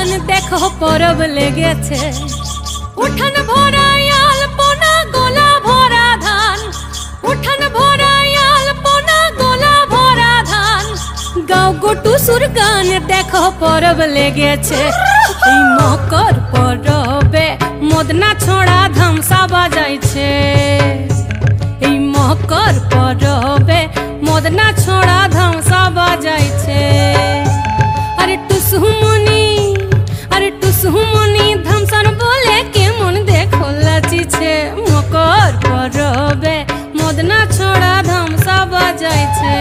গান দেখো পরব লেগেছে। উঠান ভরা আলপনা গোলা ভরা ধান, উঠান ভরা আলপনা গোলা ভরা ধান। গাও গোটু সুর গান দেখো পরব লেগেছে। এই মকর পরবে মদনা ছড়া ধামসা বাজাইছে। এই মকর পরবে মদনা ছড়া ধামসা বাজাইছে। আরে টুসুমনি, আরে টুসুমনি ধামসান বলে কেমন দেখো লাচিছে। মকর পরবে মদনা ছড়া ধামসা বাজাইছে।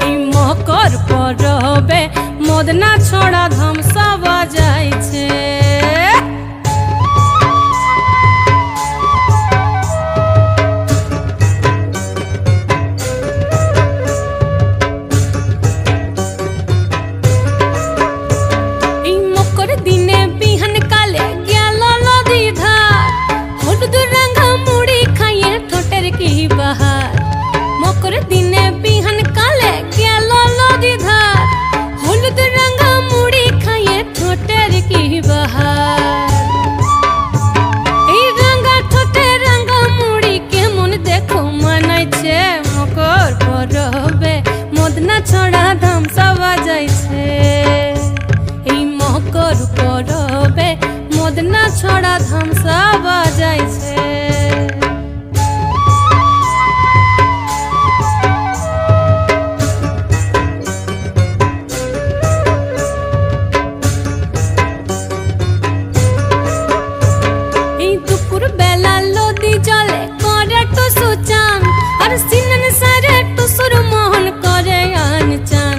এই মকর পরবে মদনা ছড়া ধামসা বাজাইছে। দিনে বিহান কালে গেল নদী ধার, হলুদ রঙা মুড়ি খাইয়ে ঠোঁটের কি বাহার। মকর দিনে বিহান কালে গেল নদী ধার, হলুদ রঙা মুড়ি খাইয়ে ঠোঁটের কি বাহার। এই রঙা ঠোঁটে রঙা মুড়ি কেমন দেখো মানাইছে। মকর পরবে মদনা ছড়া ধামসা বাজাইছে। মকর পরবে মদনা ছড়া ধামসা বাজাইছে। এই দুপুর বেলা নদী জলে করে টুসু চান, আর সিনন সারে টুসুর মোহন করে আন চান।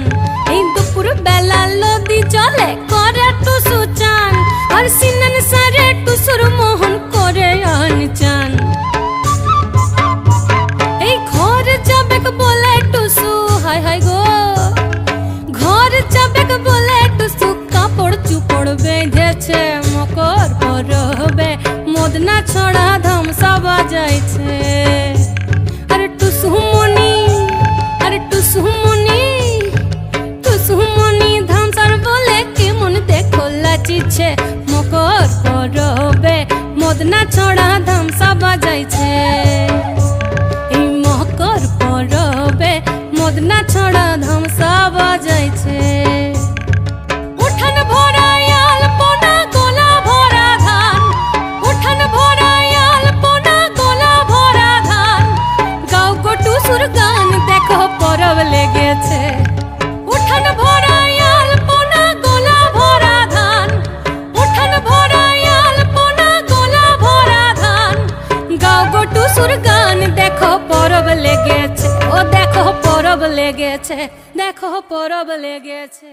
এই দুপুর বেলা নদী জলে করে টুসু চান, আর সিনন সারে টুসুর মোহন করে আন চান। এই ঘর যাবে বলে টুসু, হায় হায় গো ঘর যাবে বলে টুসু কাপড় চুপড় বেঁধেছে। মকর পরবে মদনা ছড়া ধামসা বাজাইছে। আরে টুসুমনি, আরে টুসুমনি, টুসুমনি ধামসার বলে কেমন দেখো লাচিছে। মকর পরবে মদনা ছড়া ধামসা বাজাইছে। এই মকর পরবে মদনা ছড়া ধামসা বাজাইছে। উঠান ভরা আলপনা গোলা ভরা ধান, উঠান ভরা আলপনা গোলা ভরা ধান। গাও গোটু সুর গান দেখো পরব লেগেছে। উঠান ভরা আলপনা গোলা ভরা ধান, উঠান ভরা আলপনা গোলা ভরা ধান। গাও গোটু সুর গান দেখো পরব লেগেছে। ও দেখো পরব লেগেছে, দেখো পরব লেগেছে।